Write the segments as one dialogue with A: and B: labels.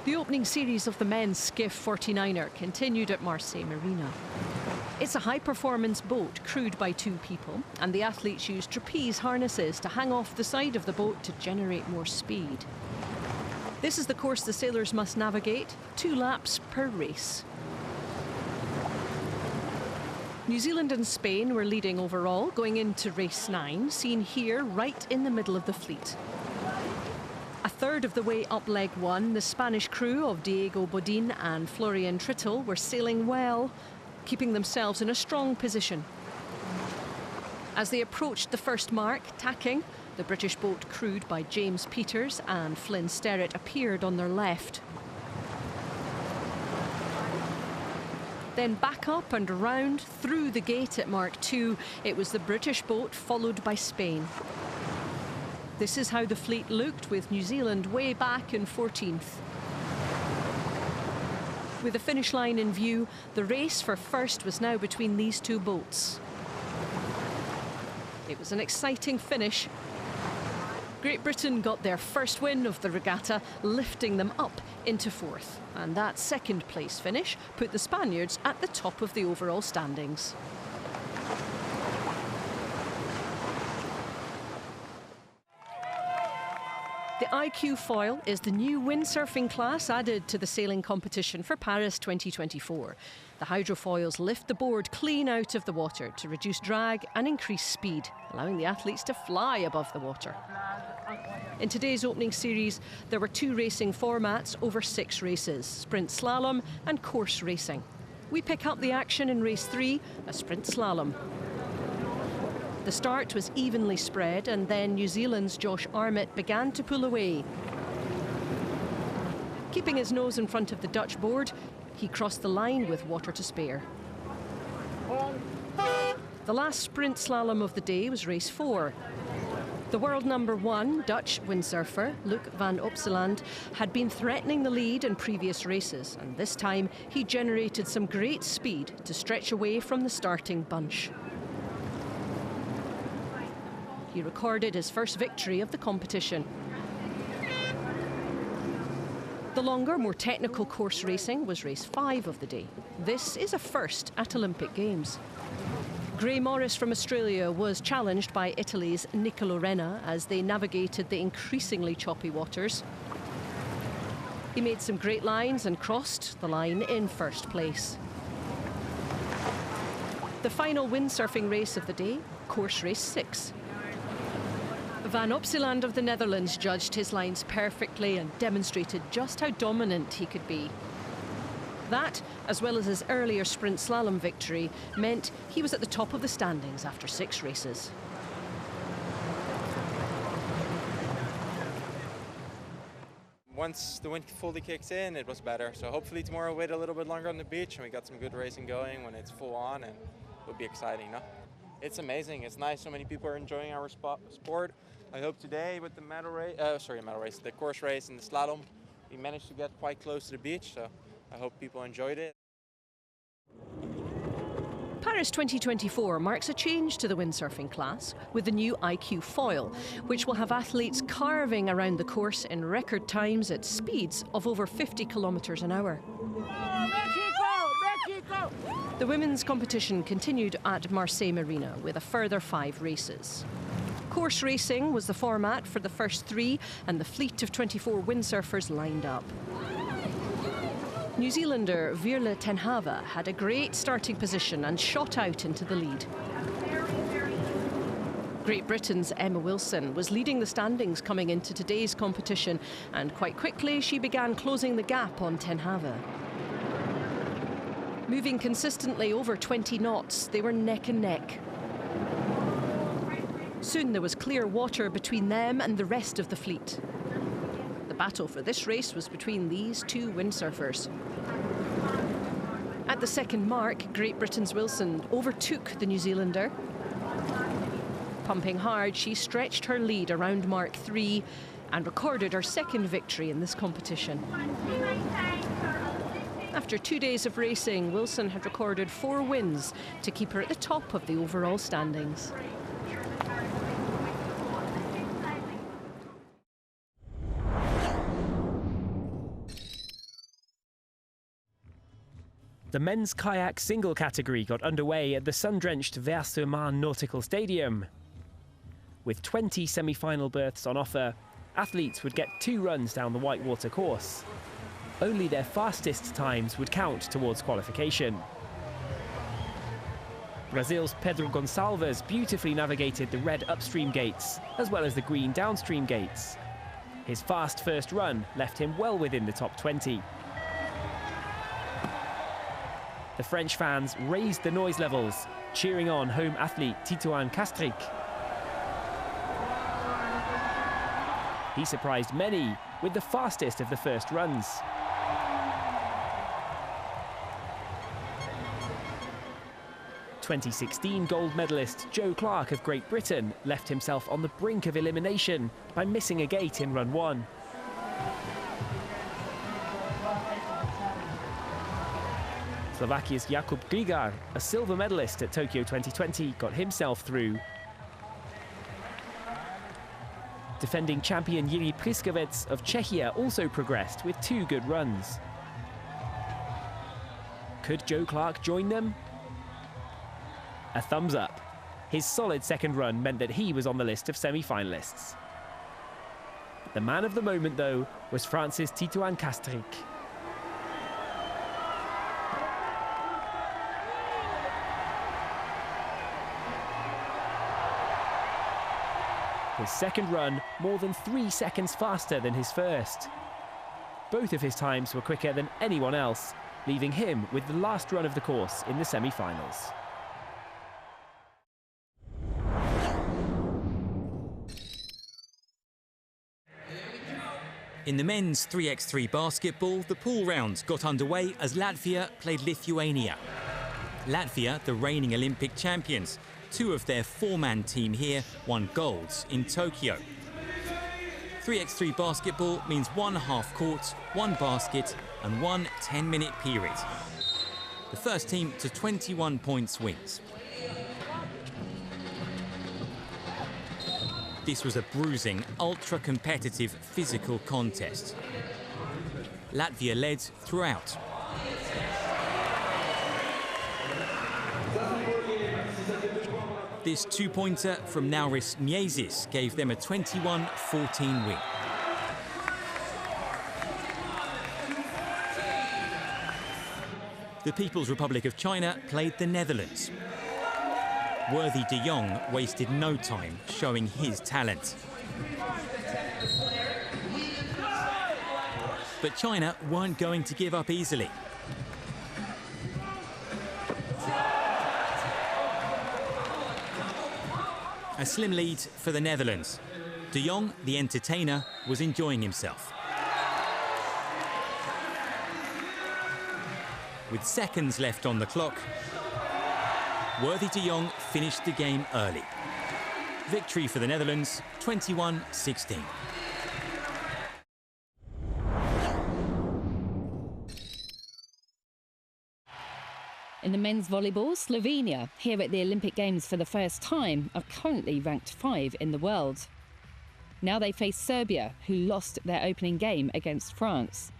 A: The opening series of the men's skiff 49er continued at Marseille Marina. It's a high-performance boat crewed by 2 people, and the athletes use trapeze harnesses to hang off the side of the boat to generate more speed. This is the course the sailors must navigate, 2 laps per race. New Zealand and Spain were leading overall, going into race 9, seen here right in the middle of the fleet. A third of the way up leg 1, the Spanish crew of Diego Bodin and Florian Trittel were sailing well, keeping themselves in a strong position. As they approached the first mark, tacking, the British boat crewed by James Peters and Flynn Sterrett appeared on their left. Then back up and around through the gate at Mark 2, it was the British boat followed by Spain. This is how the fleet looked, with New Zealand way back in 14th. With the finish line in view, the race for first was now between these 2 boats. It was an exciting finish. Great Britain got their first win of the regatta, lifting them up into 4th. And that second place finish put the Spaniards at the top of the overall standings. The IQ foil is the new windsurfing class added to the sailing competition for Paris 2024. The hydrofoils lift the board clean out of the water to reduce drag and increase speed, allowing the athletes to fly above the water. In today's opening series, there were 2 racing formats over 6 races, sprint slalom and course racing. We pick up the action in race 3, a sprint slalom. The start was evenly spread, and then New Zealand's Josh Armitt began to pull away. Keeping his nose in front of the Dutch board, he crossed the line with water to spare. The last sprint slalom of the day was race 4. The world number 1 Dutch windsurfer, Luc van Opseland, had been threatening the lead in previous races, and this time he generated some great speed to stretch away from the starting bunch. He recorded his first victory of the competition. The longer, more technical course racing was race 5 of the day. This is a first at Olympic Games. Gray Morris from Australia was challenged by Italy's Nicolo Renna as they navigated the increasingly choppy waters. He made some great lines and crossed the line in first place. The final windsurfing race of the day, course race 6. Van Opseland of the Netherlands judged his lines perfectly and demonstrated just how dominant he could be. That, as well as his earlier sprint slalom victory, meant he was at the top of the standings after 6 races.
B: Once the wind fully kicks in, it was better. So hopefully tomorrow we'll wait a little bit longer on the beach and we got some good racing going when it's full on, and it'll be exciting, no? It's amazing. It's nice. So many people are enjoying our sport. I hope today with the the course race and the slalom, we managed to get quite close to the beach. So I hope people enjoyed it.
A: Paris 2024 marks a change to the windsurfing class with the new IQ foil, which will have athletes carving around the course in record times at speeds of over 50 kilometres an hour. The women's competition continued at Marseille Marina with a further 5 races. Course racing was the format for the first 3, and the fleet of 24 windsurfers lined up. New Zealander Veerle ten Have had a great starting position and shot out into the lead. Great Britain's Emma Wilson was leading the standings coming into today's competition, and quite quickly she began closing the gap on ten Have. Moving consistently over 20 knots, they were neck and neck. Soon there was clear water between them and the rest of the fleet. The battle for this race was between these 2 windsurfers. At the second mark, Great Britain's Wilson overtook the New Zealander. Pumping hard, she stretched her lead around Mark 3 and recorded her second victory in this competition. After 2 days of racing, Wilson had recorded 4 wins to keep her at the top of the overall standings.
C: The men's kayak single category got underway at the sun-drenched Vers-sur-Marne Nautical Stadium. With 20 semi-final berths on offer, athletes would get 2 runs down the whitewater course. Only their fastest times would count towards qualification. Brazil's Pedro Gonçalves beautifully navigated the red upstream gates, as well as the green downstream gates. His fast first run left him well within the top 20. The French fans raised the noise levels, cheering on home athlete Titouan Castrik. He surprised many with the fastest of the first runs. '16 gold medalist Joe Clark of Great Britain left himself on the brink of elimination by missing a gate in run 1. Slovakia's Jakub Gligar, a silver medalist at Tokyo 2020, got himself through. Defending champion Jiří Prýskovec of Czechia also progressed with 2 good runs. Could Joe Clark join them? A thumbs up. His solid second run meant that he was on the list of semi-finalists. The man of the moment, though, was France's Titouan Castrik. His second run more than 3 seconds faster than his first. Both of his times were quicker than anyone else, leaving him with the last run of the course in the semi-finals.
D: In the men's 3x3 basketball, the pool round got underway as Latvia played Lithuania. Latvia, the reigning Olympic champions, 2 of their 4-man team here won golds in Tokyo. 3x3 basketball means 1 half court, 1 basket and 1 10-minute period. The first team to 21 points wins. This was a bruising, ultra-competitive physical contest. Latvia led throughout. This 2-pointer from Nauris Miezis gave them a 21-14 win. The People's Republic of China played the Netherlands. Worthy de Jong wasted no time showing his talent. But China weren't going to give up easily. A slim lead for the Netherlands. De Jong, the entertainer, was enjoying himself. With seconds left on the clock, Worthy de Jong finished the game early. Victory for the Netherlands, 21-16.
E: In the men's volleyball, Slovenia, here at the Olympic Games for the first time, are currently ranked 5 in the world. Now they face Serbia, who lost their opening game against France.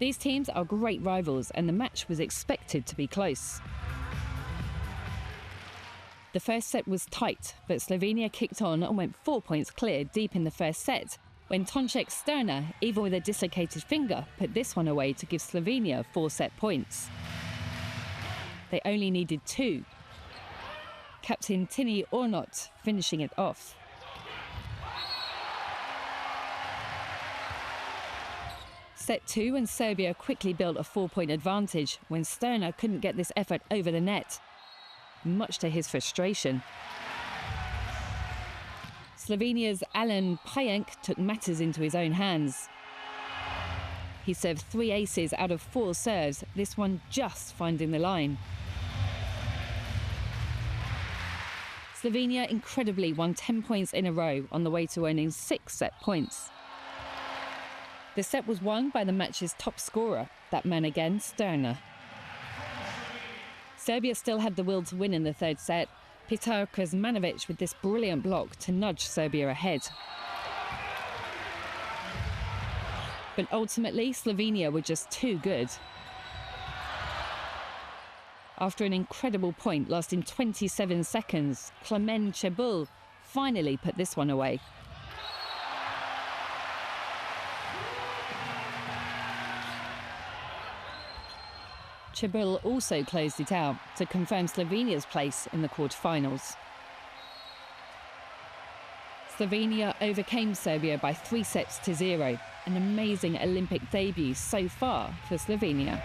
E: These teams are great rivals and the match was expected to be close. The first set was tight, but Slovenia kicked on and went 4 points clear deep in the first set, when Tonček Sterna, even with a dislocated finger, put this one away to give Slovenia 4 set points. They only needed 2. Captain Tini Ornot finishing it off. Set 2 and Serbia quickly built a 4-point advantage when Sterna couldn't get this effort over the net, much to his frustration. Slovenia's Alan Pajenk took matters into his own hands. He served 3 aces out of 4 serves, this one just finding the line. Slovenia incredibly won 10 points in a row on the way to earning 6 set points. The set was won by the match's top scorer, that man again, Sterna. Serbia still had the will to win in the third set, Petar Kuzmanovic with this brilliant block to nudge Serbia ahead. But ultimately, Slovenia were just too good. After an incredible point lasting 27 seconds, Clement Chebul finally put this one away. Chebul also closed it out to confirm Slovenia's place in the quarterfinals. Slovenia overcame Serbia by 3-0, an amazing Olympic debut so far for Slovenia.